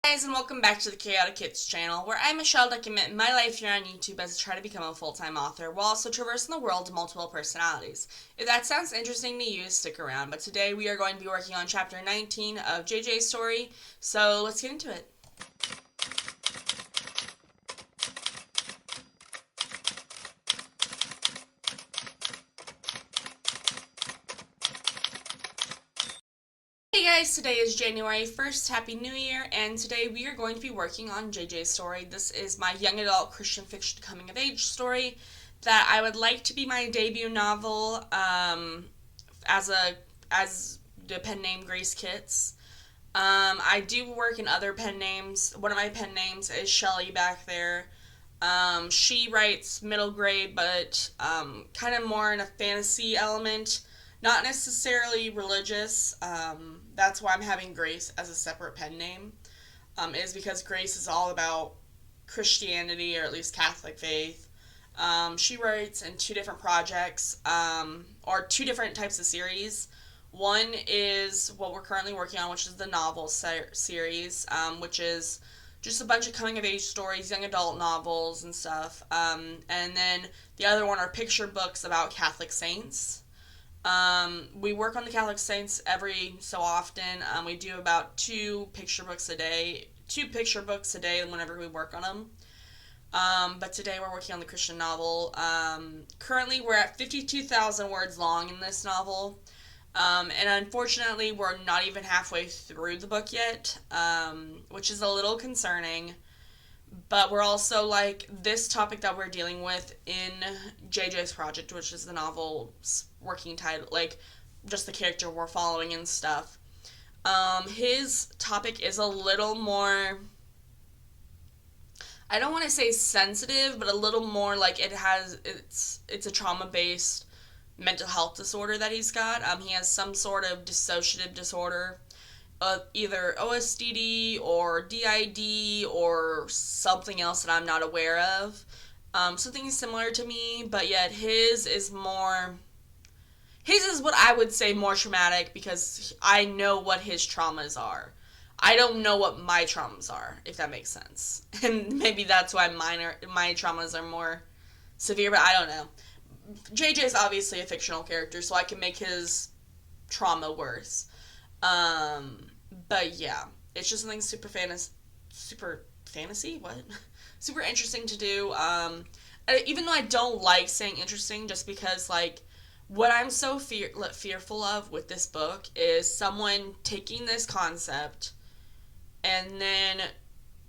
Guys, and welcome back to the Chaotic Kitz channel, where I, Michelle, document my life here on YouTube as I try to become a full-time author, while also traversing the world of multiple personalities. If that sounds interesting to you, stick around, but today we are going to be working on chapter 19 of JJ's story, so let's get into it. Hey guys, today is January 1st, Happy New Year, and today we are going to be working on JJ's story. This is my young adult Christian fiction coming of age story that I would like to be my debut novel as the pen name Grace Kitz. I do work in other pen names. One of my pen names is Shelly back there. She writes middle grade, but kind of more in a fantasy element, not necessarily religious. That's why I'm having Grace as a separate pen name, is because Grace is all about Christianity, or at least Catholic faith. She writes in two different projects, or two different types of series. One is what we're currently working on, which is the novel series, which is just a bunch of coming of age stories, young adult novels and stuff. And then the other one are picture books about Catholic saints. We work on the Catholic saints every so often. We do about two picture books a day whenever we work on them. But today we're working on the Christian novel. Currently we're at 52,000 words long in this novel. And unfortunately, we're not even halfway through the book yet, which is a little concerning. But we're also like this topic that we're dealing with in JJ's project, which is the novel's working title, like just the character we're following and stuff. His topic is a little more, I don't want to say sensitive, but a little more like it's a trauma based mental health disorder that he's got. He has some sort of dissociative disorder, either OSDD or DID or something else that I'm not aware of. Something similar to me, but yet his is what I would say more traumatic because I know what his traumas are. I don't know what my traumas are, if that makes sense. And maybe that's why my traumas are more severe, but I don't know. JJ is obviously a fictional character, so I can make his trauma worse. But yeah, it's just something super fantasy. What? Super interesting to do. Even though I don't like saying interesting, just because like what I'm so fearful of with this book is someone taking this concept and then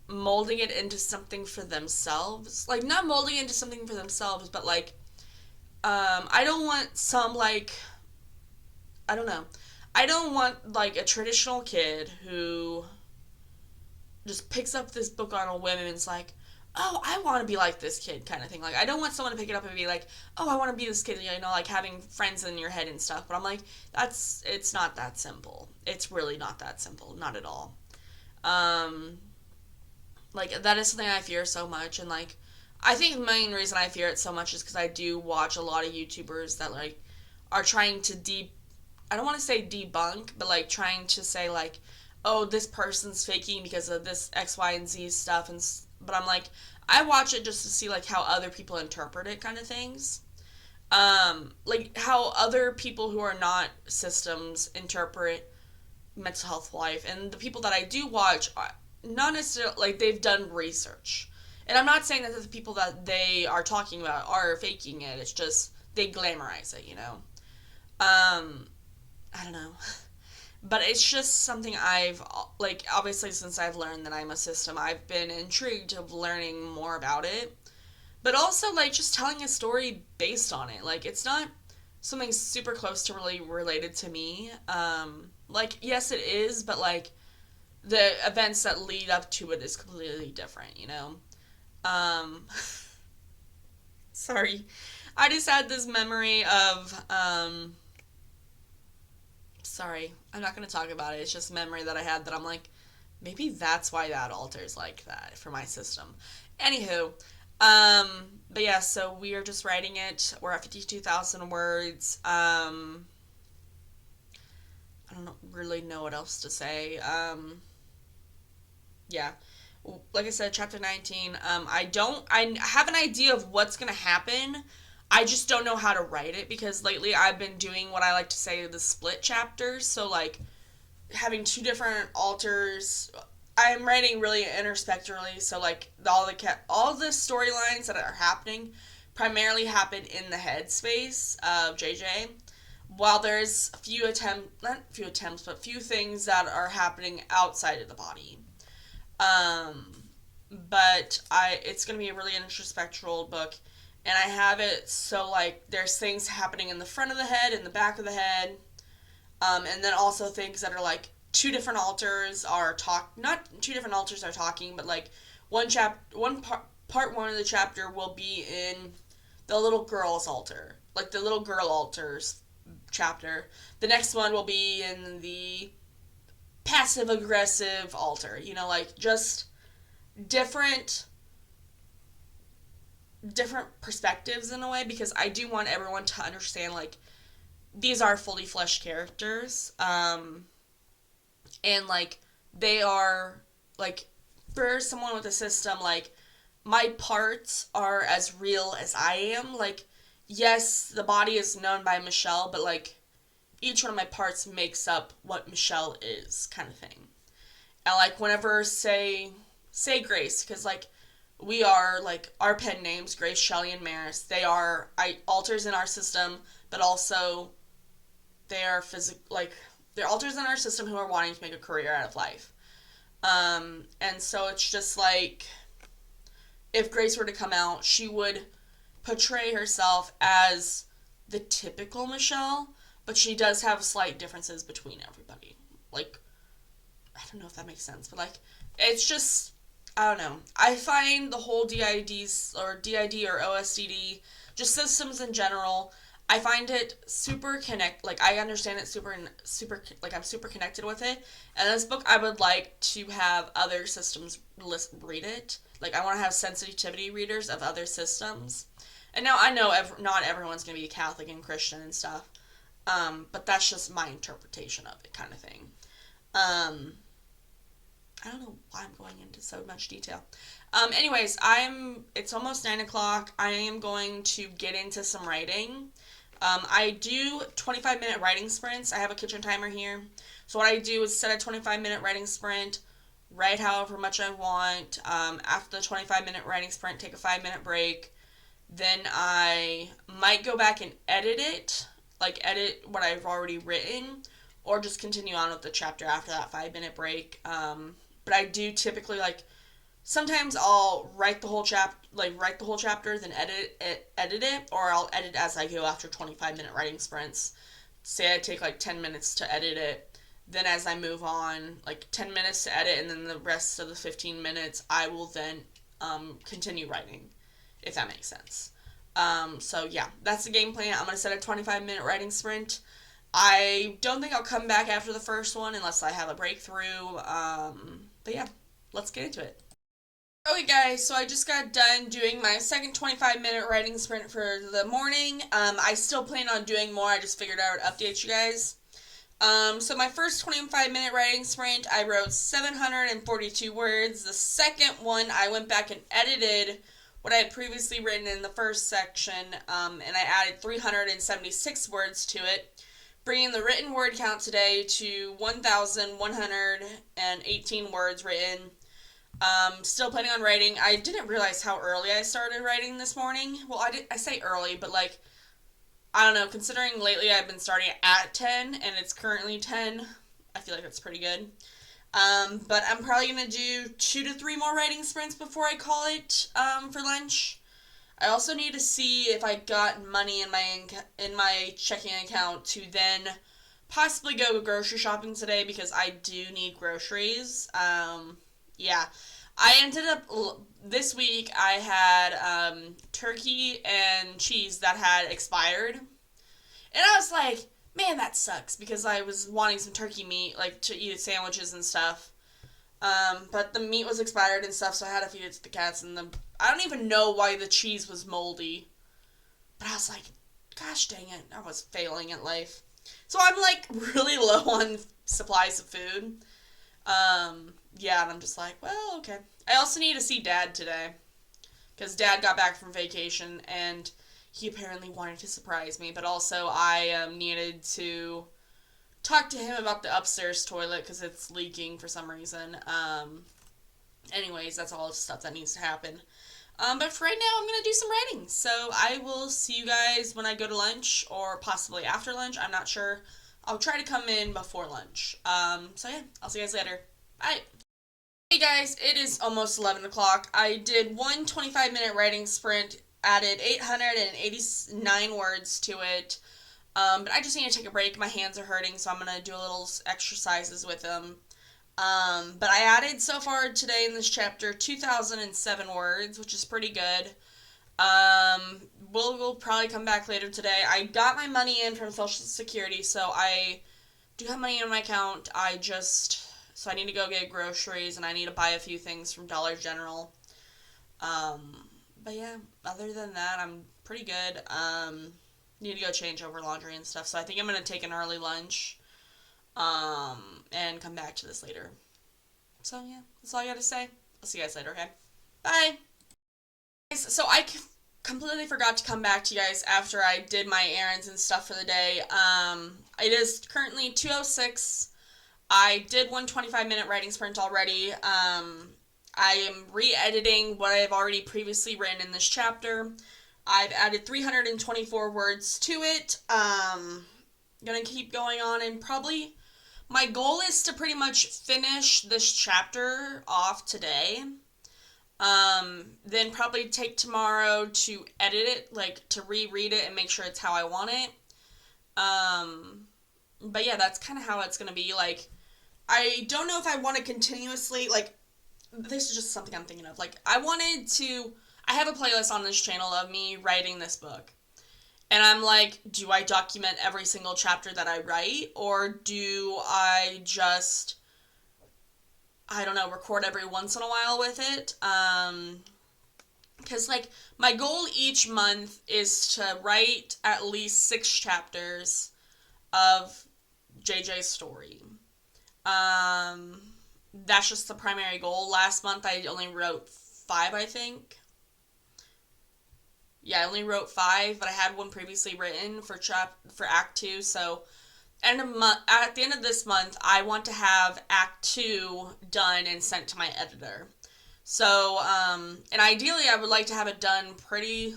molding it into something for themselves. Like not molding it into something for themselves, but like I don't want some like I don't know. I don't want like a traditional kid who just picks up this book on a whim and is like, "Oh, I want to be like this kid," kind of thing. Like I don't want someone to pick it up and be like, "Oh, I want to be this kid," like having friends in your head and stuff. But I'm like, it's not that simple. It's really not that simple, not at all. Um, like that is something I fear so much, and like I think the main reason I fear it so much is because I do watch a lot of YouTubers that like are trying to I don't want to say debunk, but like trying to say like, oh, this person's faking because of this X, Y, and Z stuff, but I'm like, I watch it just to see like how other people interpret it, kind of things. Like how other people who are not systems interpret mental health life, and the people that I do watch, not necessarily like they've done research. And I'm not saying that the people that they are talking about are faking it. It's just they glamorize it, Um, I don't know. But it's just something I've, like, obviously since I've learned that I'm a system, I've been intrigued of learning more about it. But also, like, just telling a story based on it. Like, it's not something super close to really related to me. Like, yes, it is, but, like, the events that lead up to it is completely different. Um, sorry. I just had this memory of, sorry, I'm not going to talk about it. It's just a memory that I had that I'm like, maybe that's why that alters like that for my system. Anywho, but yeah, so we are just writing it. We're at 52,000 words. I don't really know what else to say. Yeah. Like I said, chapter 19. I have an idea of what's going to happen. I just don't know how to write it because lately I've been doing what I like to say the split chapters. So, like, having two different alters. I'm writing really introspectively, so like all the storylines that are happening primarily happen in the headspace of JJ, while there's not few attempts, but few things that are happening outside of the body. Um, but it's gonna be a really introspectual book, and I have it so like there's things happening in the front of the head, in the back of the head, and then also things that are like two different alters are not two different alters are talking, but like part one of the chapter will be in the little girl's altar, like the little girl alters chapter. The next one will be in the passive aggressive alter. Like just different different perspectives in a way because I do want everyone to understand like these are fully fleshed characters, and like they are like for someone with a system like my parts are as real as I am. Like yes, the body is known by Michelle, but like each one of my parts makes up what Michelle is, kind of thing. And like whenever say Grace, because like we are like our pen names, Grace, Shelley, and Maris. They are alters in our system, but also they are they're alters in our system who are wanting to make a career out of life. And so it's just like if Grace were to come out, she would portray herself as the typical Michelle, but she does have slight differences between everybody. Like, I don't know if that makes sense, but like, it's just, I don't know. I find the whole DID or OSDD, just systems in general, I find it like I understand it super, like I'm super connected with it. And this book, I would like to have other systems read it. Like I want to have sensitivity readers of other systems. And now I know not everyone's going to be Catholic and Christian and stuff, but that's just my interpretation of it, kind of thing. Um, I don't know why I'm going into so much detail. Anyways, it's almost 9 o'clock. I am going to get into some writing. I do 25-minute writing sprints. I have a kitchen timer here. So what I do is set a 25-minute writing sprint, write however much I want. After the 25-minute writing sprint, take a 5-minute break. Then I might go back and edit it, like edit what I've already written, or just continue on with the chapter after that 5-minute break. But I do typically like sometimes I'll write the whole chapter, then edit it, or I'll edit as I go after 25-minute writing sprints. Say I take like 10 minutes to edit it, then as I move on, like 10 minutes to edit, and then the rest of the 15 minutes I will then continue writing, if that makes sense. So yeah, that's the game plan. I'm gonna set a 25-minute writing sprint. I don't think I'll come back after the first one unless I have a breakthrough. But yeah, let's get into it. Okay, guys, so I just got done doing my second 25-minute writing sprint for the morning. I still plan on doing more. I just figured I would update you guys. So my first 25-minute writing sprint, I wrote 742 words. The second one, I went back and edited what I had previously written in the first section, and I added 376 words to it, bringing the written word count today to 1,118 words written. Still planning on writing. I didn't realize how early I started writing this morning. Well, I say early, but like, I don't know, considering lately I've been starting at 10 and it's currently 10, I feel like that's pretty good. But I'm probably going to do 2 to 3 more writing sprints before I call it for lunch. I also need to see if I got money in my checking account to then possibly go grocery shopping today because I do need groceries. Yeah. I ended up, this week I had turkey and cheese that had expired. And I was like, man, that sucks because I was wanting some turkey meat, like to eat sandwiches and stuff. But the meat was expired and stuff, so I had to feed it to the cats. And I don't even know why the cheese was moldy. But I was like, gosh dang it, I was failing at life. So I'm like really low on supplies of food. Yeah, and I'm just like, well, okay. I also need to see Dad today because Dad got back from vacation and he apparently wanted to surprise me, but also I needed to talk to him about the upstairs toilet because it's leaking for some reason. Anyways, that's all the stuff that needs to happen. But for right now, I'm going to do some writing. So I will see you guys when I go to lunch or possibly after lunch. I'm not sure. I'll try to come in before lunch. So yeah, I'll see you guys later. Bye. Hey guys, it is almost 11 o'clock. I did one 25-minute writing sprint, added 889 words to it. But I just need to take a break. My hands are hurting, so I'm going to do a little exercises with them. But I added so far today in this chapter 2,007 words, which is pretty good. We'll probably come back later today. I got my money in from Social Security, so I do have money in my account. So I need to go get groceries, and I need to buy a few things from Dollar General. But yeah, other than that, I'm pretty good. Need to go change over laundry and stuff, so I think I'm going to take an early lunch, and come back to this later. So yeah, that's all I got to say. I'll see you guys later, okay? Bye! So I completely forgot to come back to you guys after I did my errands and stuff for the day. It is currently 2:06. I did one 25-minute writing sprint already. I am re-editing what I've already previously written in this chapter. I've added 324 words to it. Gonna keep going on, and probably my goal is to pretty much finish this chapter off today. Then probably take tomorrow to edit it, like to reread it and make sure it's how I want it. But yeah, that's kind of how it's gonna be. Like, I don't know if I want to continuously, like, this is just something I'm thinking of. Like, I have a playlist on this channel of me writing this book. And I'm like, do I document every single chapter that I write? Or do I just, I don't know, record every once in a while with it? Because, like, my goal each month is to write at least 6 chapters of JJ's story. That's just the primary goal. Last month I only wrote 5, I think. Yeah, I only wrote 5, but I had one previously written for Act 2, so at the end of this month, I want to have Act 2 done and sent to my editor. So, and ideally I would like to have it done pretty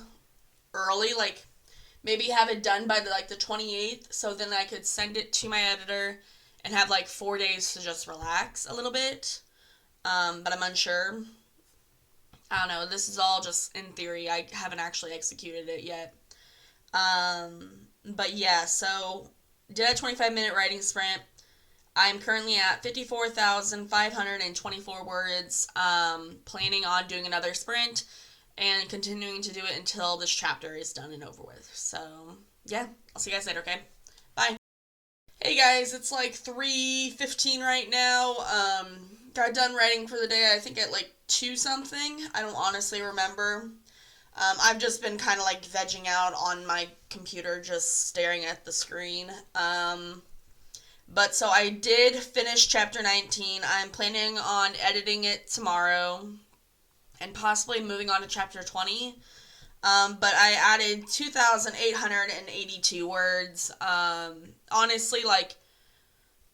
early, like maybe have it done by the 28th, so then I could send it to my editor and have like 4 days to just relax a little bit. But I'm unsure. I don't know. This is all just in theory. I haven't actually executed it yet. But yeah, so did a 25-minute writing sprint. I'm currently at 54,524 words. Planning on doing another sprint and continuing to do it until this chapter is done and over with. So yeah, I'll see you guys later, okay? Bye. Hey guys, it's like 3:15 right now. Got done writing for the day, I think at like 2 something. I don't honestly remember. I've just been kind of like vegging out on my computer, just staring at the screen. But so I did finish chapter 19. I'm planning on editing it tomorrow and possibly moving on to chapter 20. But I added 2,882 words. Honestly, like,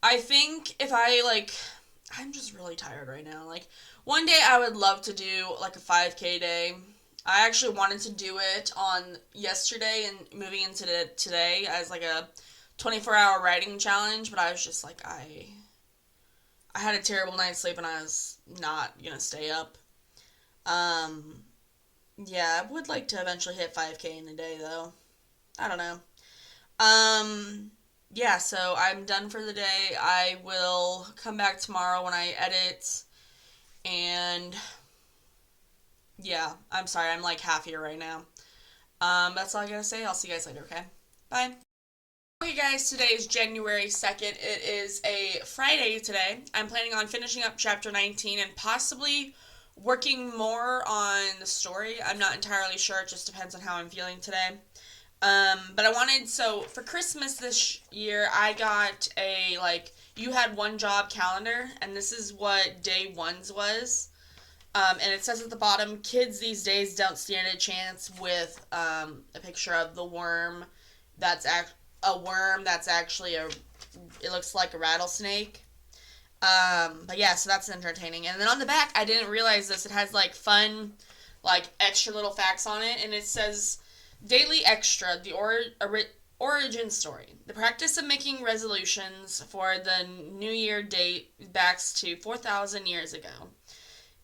I think if I'm just really tired right now. Like, one day I would love to do, like, a 5K day. I actually wanted to do it on yesterday and moving into today as, like, a 24-hour writing challenge, but I was just like, I had a terrible night's sleep and I was not gonna stay up. Yeah, I would like to eventually hit 5K in a day, though. I don't know. Yeah, so I'm done for the day. I will come back tomorrow when I edit, and yeah, I'm sorry, I'm like half here right now. That's all I gotta say. I'll see you guys later, okay? Bye. Okay guys, today is January 2nd. It is a Friday today. I'm planning on finishing up chapter 19 and possibly working more on the story. I'm not entirely sure. It just depends on how I'm feeling today. But for Christmas this year, I got a, you had one job calendar, and this is what day one's was. And it says at the bottom, kids these days don't stand a chance with a picture of the worm that's a worm that's actually it looks like a rattlesnake. But yeah, so that's entertaining. And then on the back, I didn't realize this. It has like fun, like extra little facts on it, and it says Daily Extra, the origin story. The practice of making resolutions for the New Year date backs to 4,000 years ago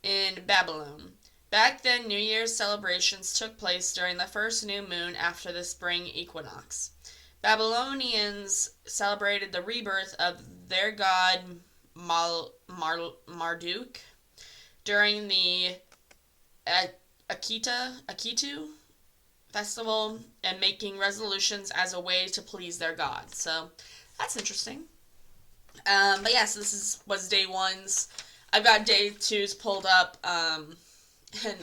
in Babylon. Back then, New Year's celebrations took place during the first new moon after the spring equinox. Babylonians celebrated the rebirth of their god Marduk during the Akitu festival and making resolutions as a way to please their god. So that's interesting. But yeah, so was day one's. I've got day two's pulled up, and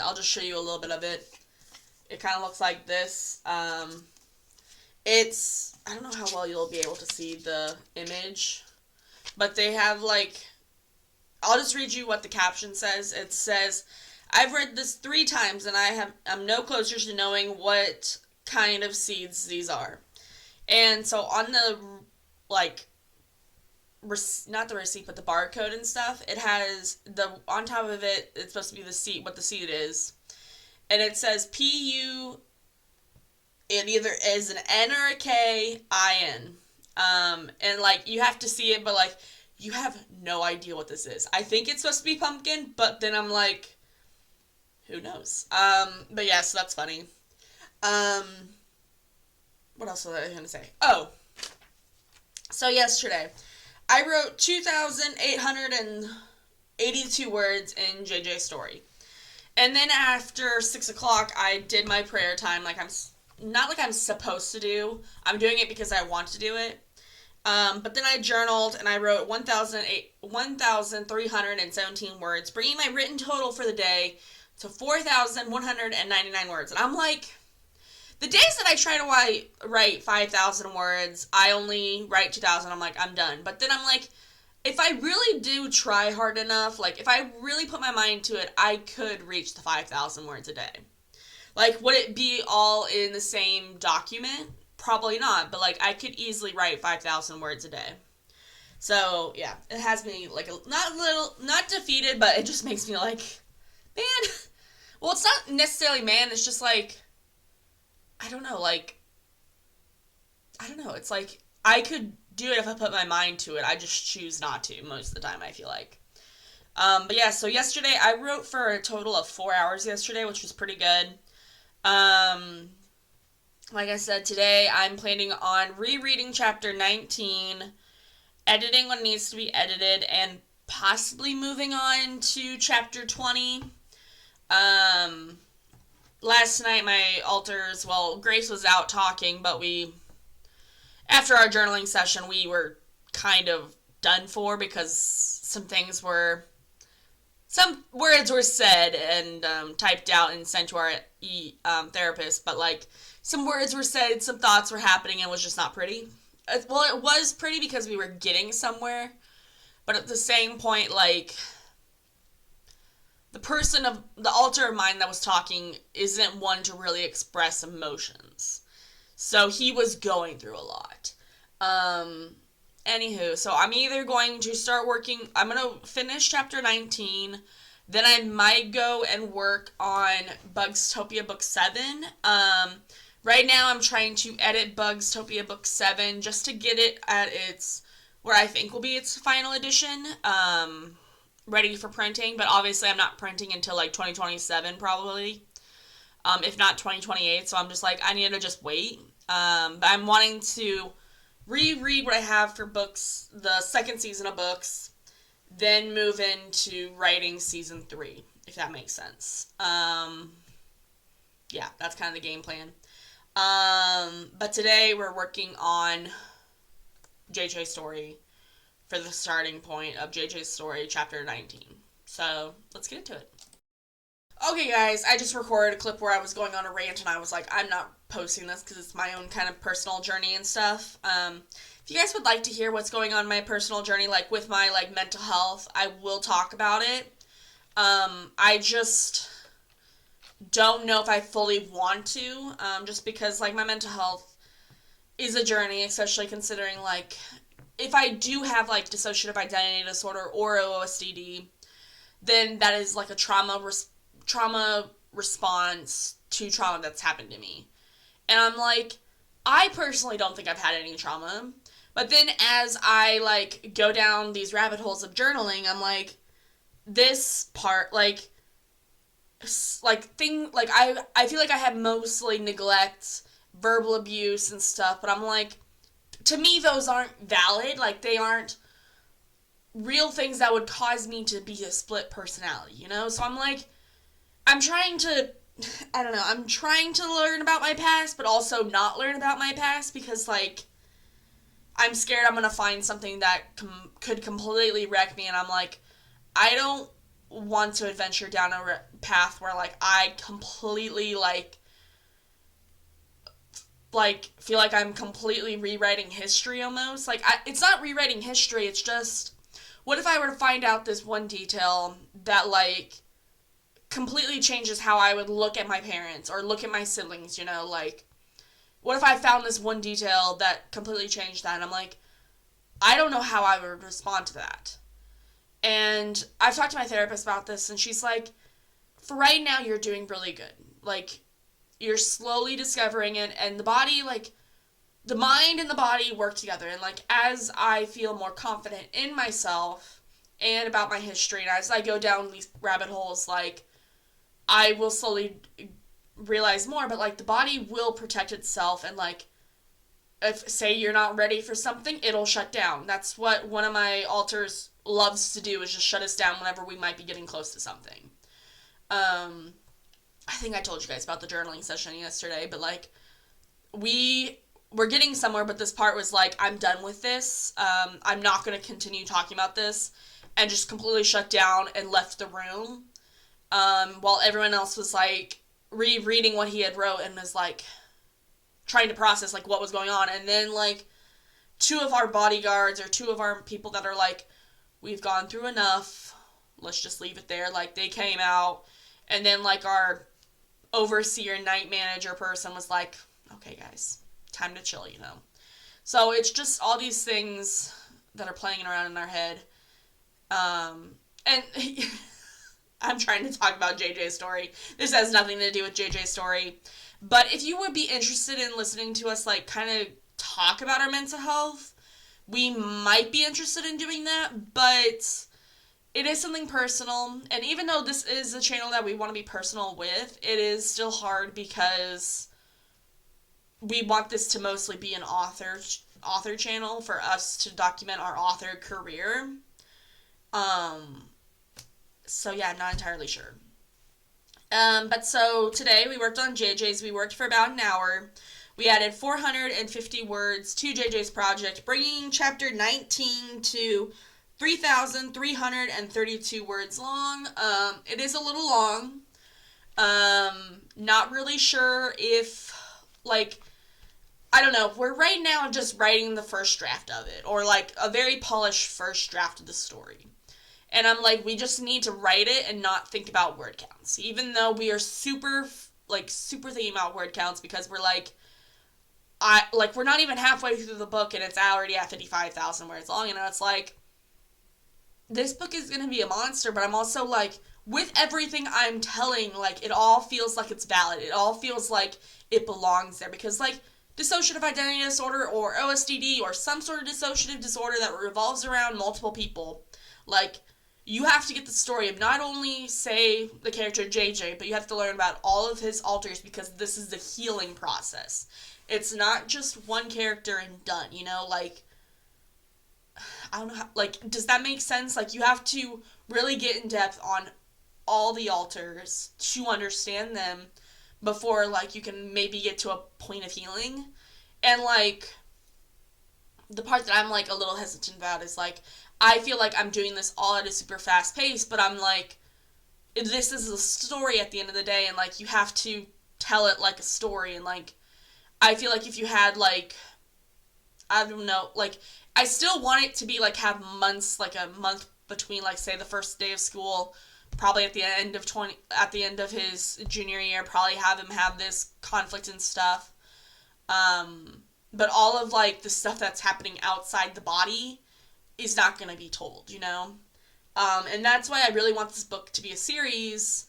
I'll just show you a little bit of it. It kind of looks like this. I don't know how well you'll be able to see the image, but they have I'll just read you what the caption says. It says, I've read this 3 times and I'm no closer to knowing what kind of seeds these are. And so on the, not the receipt, but the barcode and stuff, it has on top of it, it's supposed to be the seed, what the seed is. And it says PU, it either is an N or a K, IN. And you have to see it, but you have no idea what this is. I think it's supposed to be pumpkin, but then I'm like, who knows? But yeah, so that's funny. What else was I going to say? Oh, so yesterday, I wrote 2,882 words in JJ's story. And then after 6 o'clock, I did my prayer time I'm supposed to do. I'm doing it because I want to do it. But then I journaled and I wrote 1,317 words, bringing my written total for the day to 4,199 words. And I'm like, the days that I try to write 5,000 words, I only write 2,000. I'm like, I'm done. But then I'm like, if I really do try hard enough, if I really put my mind to it, I could reach the 5,000 words a day. Would it be all in the same document? Probably not, but I could easily write 5,000 words a day. So yeah, it has me not defeated, but it just makes me man. Well, it's not necessarily man. It's just I don't know. I don't know. It's I could do it if I put my mind to it. I just choose not to most of the time, I feel like. But yeah, so yesterday I wrote for a total of 4 hours yesterday, which was pretty good. Like I said, today I'm planning on rereading chapter 19, editing what needs to be edited, and possibly moving on to chapter 20. Last night Grace was out talking, but after our journaling session, we were kind of done for because some words were said and typed out and sent to our therapist, but some words were said, some thoughts were happening, and it was just not pretty. Well, it was pretty because we were getting somewhere, but at the same point, the person of the alter of mine that was talking isn't one to really express emotions. So he was going through a lot. Anywho, so I'm either going to I'm going to finish chapter 19, then I might go and work on Bugstopia Book 7. Right now I'm trying to edit Bugstopia Book 7 just to get it at where I think will be its final edition, ready for printing, but obviously I'm not printing until 2027 probably, if not 2028, so I'm just I need to just wait. But I'm wanting to reread what I have for books, the second season of books, then move into writing season 3, if that makes sense. Yeah, that's kind of the game plan. But today we're working on JJ's story for the starting point of JJ's story, chapter 19. So, let's get into it. Okay, guys, I just recorded a clip where I was going on a rant and I was like, I'm not posting this because it's my own kind of personal journey and stuff. if you guys would like to hear what's going on in my personal journey, like with my like mental health, I will talk about it. I just don't know if I fully want to, just because like my mental health is a journey, especially considering like if I do have like dissociative identity disorder or OSDD, then that is like a trauma response to trauma that's happened to me. And I'm like, I personally don't think I've had any trauma. But then as I like go down these rabbit holes of journaling, I'm like, this part, like I feel like I have mostly neglect, verbal abuse and stuff, but I'm like, to me those aren't valid. Like they aren't real things that would cause me to be a split personality, you know? So I'm like, I'm trying to, I don't know, I'm trying to learn about my past, but also not learn about my past because, like, I'm scared I'm gonna find something that could completely wreck me, and I'm like, I don't want to adventure down a path where, like, I completely, feel like I'm completely rewriting history almost. Like, it's not rewriting history, it's just, what if I were to find out this one detail that, like, completely changes how I would look at my parents or look at my siblings, you know, like, what if I found this one detail that completely changed that, and I'm like, I don't know how I would respond to that. And I've talked to my therapist about this, and she's like, for right now, you're doing really good. Like, you're slowly discovering it, and the body, like, the mind and the body work together, and, like, as I feel more confident in myself and about my history, and as I go down these rabbit holes, like, I will slowly realize more, but, like, the body will protect itself, and, like, if, say, you're not ready for something, it'll shut down. That's what one of my alters loves to do, is just shut us down whenever we might be getting close to something. I think I told you guys about the journaling session yesterday, but, like, we're getting somewhere, but this part was, like, I'm done with this. I'm not going to continue talking about this, and just completely shut down and left the room, while everyone else was, like, rereading what he had wrote and was, like, trying to process, like, what was going on. And then, like, two of our bodyguards or two of our people that are, like, we've gone through enough, let's just leave it there, like, they came out. And then, like, our overseer night manager person was like, okay, guys, time to chill, you know. So it's just all these things that are playing around in our head. And I'm trying to talk about JJ's story. This has nothing to do with JJ's story. But if you would be interested in listening to us, like, kind of talk about our mental health, we might be interested in doing that, but it is something personal. And even though this is a channel that we want to be personal with, it is still hard because we want this to mostly be an author channel for us to document our author career. So yeah, I'm not entirely sure. But so today we worked on JJ's. We worked for about an hour. We added 450 words to JJ's project, bringing chapter 19 to 3,332 words long. It is a little long. Not really sure if, like, I don't know. We're right now just writing the first draft of it, or, like, a very polished first draft of the story. And I'm like, we just need to write it and not think about word counts. Even though we are super thinking about word counts, because we're like, we're not even halfway through the book and it's already at 55,000 words long. And it's like, this book is going to be a monster, but I'm also like, with everything I'm telling, like, it all feels like it's valid. It all feels like it belongs there. Because, like, dissociative identity disorder or OSDD or some sort of dissociative disorder that revolves around multiple people, like, you have to get the story of not only, say, the character JJ, but you have to learn about all of his alters, because this is the healing process. It's not just one character and done, you know? Like, I don't know how, like, does that make sense? Like, you have to really get in depth on all the alters to understand them before, like, you can maybe get to a point of healing. And, like, the part that I'm, like, a little hesitant about is, like, I feel like I'm doing this all at a super fast pace, but I'm like, this is a story at the end of the day, and, like, you have to tell it like a story, and, like, I feel like if you had, like, I don't know, like, I still want it to be, like, have months, like, a month between, like, say, the first day of school, probably at the end of his junior year, probably have him have this conflict and stuff. But all of, like, the stuff that's happening outside the body is not going to be told, you know? And that's why I really want this book to be a series,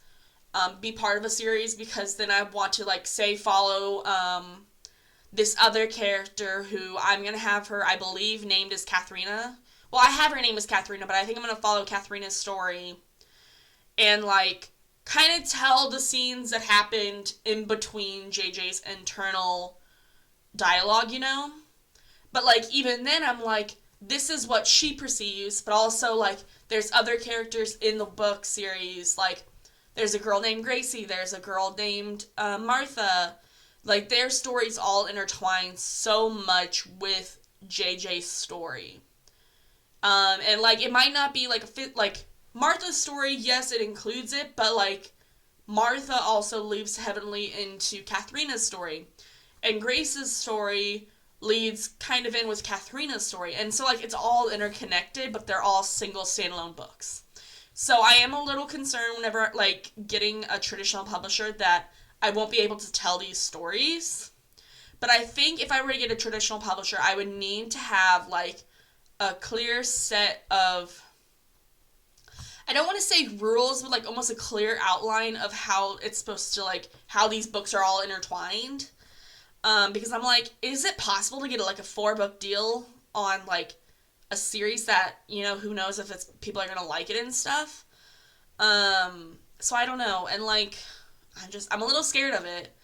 be part of a series, because then I want to, like, say, follow, this other character who I'm going to have her, I believe, named as Katharina. Well, I have her name as Katharina, but I think I'm going to follow Katharina's story and, like, kind of tell the scenes that happened in between JJ's internal dialogue, you know? But, like, even then, I'm like, this is what she perceives, but also, like, there's other characters in the book series, like, there's a girl named Gracie, there's a girl named Martha. Like, their stories all intertwine so much with JJ's story. And, like, it might not be, like, a fit, like, Martha's story, yes, it includes it, but, like, Martha also leads heavily into Katharina's story. And Grace's story leads kind of in with Katharina's story. And so, like, it's all interconnected, but they're all single standalone books. So I am a little concerned whenever, like, getting a traditional publisher that I won't be able to tell these stories. But I think if I were to get a traditional publisher, I would need to have, like, a clear set of, I don't want to say rules, but, like, almost a clear outline of how it's supposed to, like, how these books are all intertwined. Because I'm like, is it possible to get, like, a 4-book deal on, like, a series that, you know, who knows if it's people are going to like it and stuff? So I don't know. And, like, I'm a little scared of it.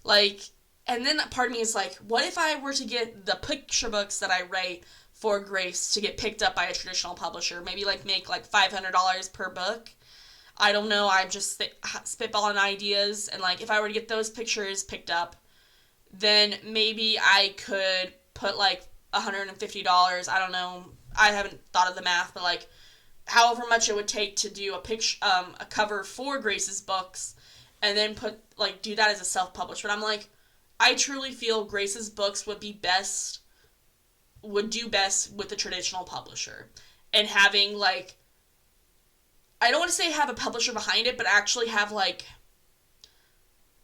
Like, and then part of me is like, what if I were to get the picture books that I write for Grace to get picked up by a traditional publisher? Maybe, like, make, like, $500 per book. I don't know. I'm just spitballing ideas. And, like, if I were to get those pictures picked up, then maybe I could put, like, $150. I don't know. I haven't thought of the math, but, like, however much it would take to do a cover for Grace's books, and then do that as a self-published. But I'm like, I truly feel Grace's books would do best with a traditional publisher. And having, like, I don't want to say have a publisher behind it, but actually have, like,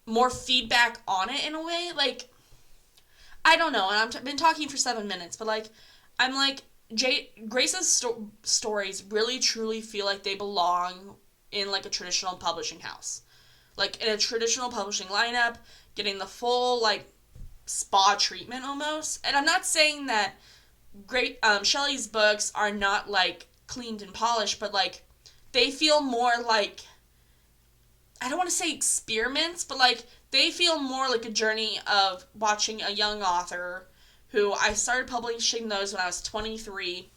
more feedback on it in a way. Like, I don't know, and I've been talking for 7 minutes, but, like, I'm like, Grace's stories really truly feel like they belong in, like, a traditional publishing house. Like, in a traditional publishing lineup, getting the full, like, spa treatment almost. And I'm not saying that Shelley's books are not, like, cleaned and polished, but, like, they feel more like, I don't want to say experiments, but, like, they feel more like a journey of watching a young author who I started publishing those when I was 23,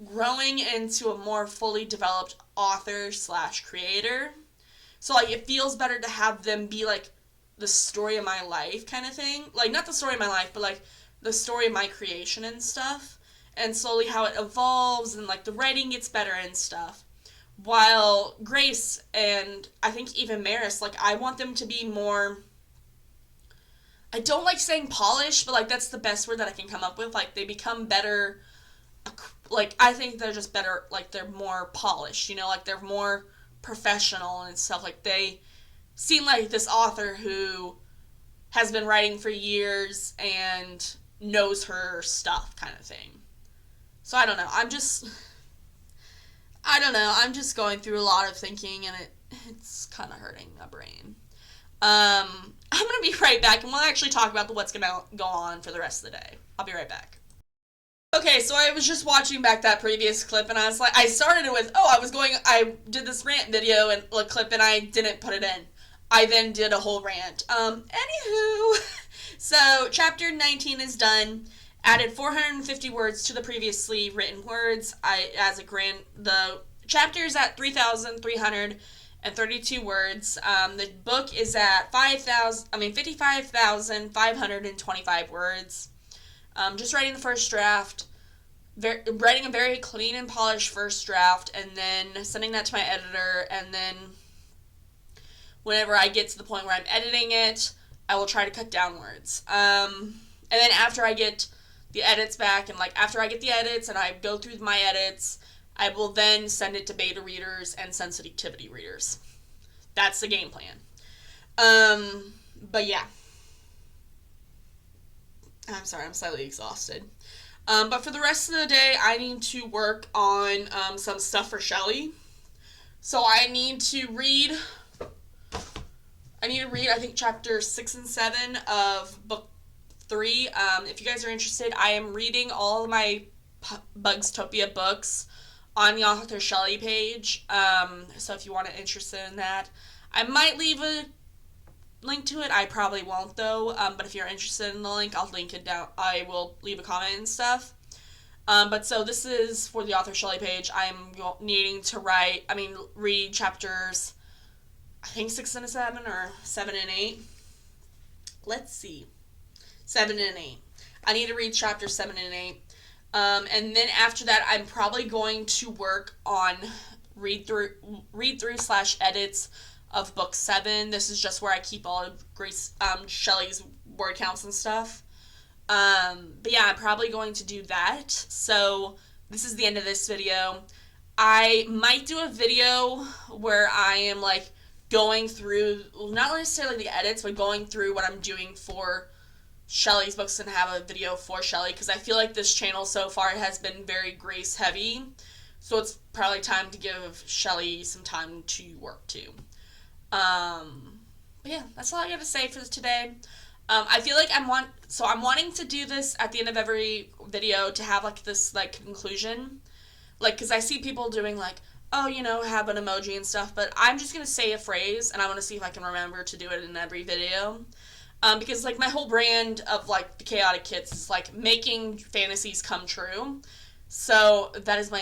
growing into a more fully developed author / creator. So, like, it feels better to have them be, like, the story of my life kind of thing. Like, not the story of my life, but, like, the story of my creation and stuff. And slowly how it evolves and, like, the writing gets better and stuff. While Grace and I think even Maris, like, I want them to be more, I don't like saying polished, but, like, that's the best word that I can come up with. Like, they become better, like, I think they're just better, like, they're more polished, you know, like, they're more professional and stuff. Like, they seem like this author who has been writing for years and knows her stuff kind of thing. So I don't know. I'm just going through a lot of thinking, and it's kind of hurting my brain. I'm going to be right back, and we'll actually talk about what's going to go on for the rest of the day. I'll be right back. Okay, so I was just watching back that previous clip, and I was like, I started it with, I did this rant video and a clip, and I didn't put it in. I then did a whole rant. Anywho, so chapter 19 is done. Added 450 words to the previously written words. The chapter's at 3,332 words. The book is at 55,525 words. Just writing the first draft, writing a very clean and polished first draft, and then sending that to my editor, and then whenever I get to the point where I'm editing it, I will try to cut down words. And then after I get the edits back, and like after I get the edits and I go through my edits, I will then send it to beta readers and sensitivity readers. That's the game plan. But yeah. I'm sorry, I'm slightly exhausted. But for the rest of the day, I need to work on some stuff for Shelley. So I need to read, I think, chapter 6 and 7 of book 3. If you guys are interested, I am reading all of my Bugstopia books on the author Shelley page. So if you want to interested in that, I might leave a link to it. I probably won't though. But if you're interested in the link, I'll link it down. I will leave a comment and stuff. But so this is for the author Shelley page. I'm needing to read chapters, I think 6 and 7 or 7 and 8. Let's see. 7 and 8. I need to read chapters 7 and 8. And then after that, I'm probably going to work on read through / edits of book 7. This is just where I keep all of Shelley's word counts and stuff. But yeah, I'm probably going to do that. So this is the end of this video. I might do a video where I am like going through, not necessarily the edits, but going through what I'm doing for Shelley's books and have a video for Shelley, because I feel like this channel so far has been very Grace heavy. So it's probably time to give Shelley some time to work too. But yeah, that's all I got to say for today. I feel like I'm wanting to do this at the end of every video to have like this like conclusion, like, because I see people doing like, oh, have an emoji and stuff, but I'm just gonna say a phrase and I want to see if I can remember to do it in every video, because like my whole brand of like the Chaotic Kitz is like making fantasies come true. So that is the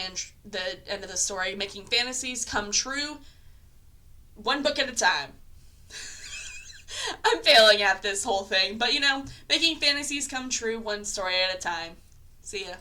end of the story, making fantasies come true, one book at a time. I'm failing at this whole thing, but making fantasies come true one story at a time. See ya.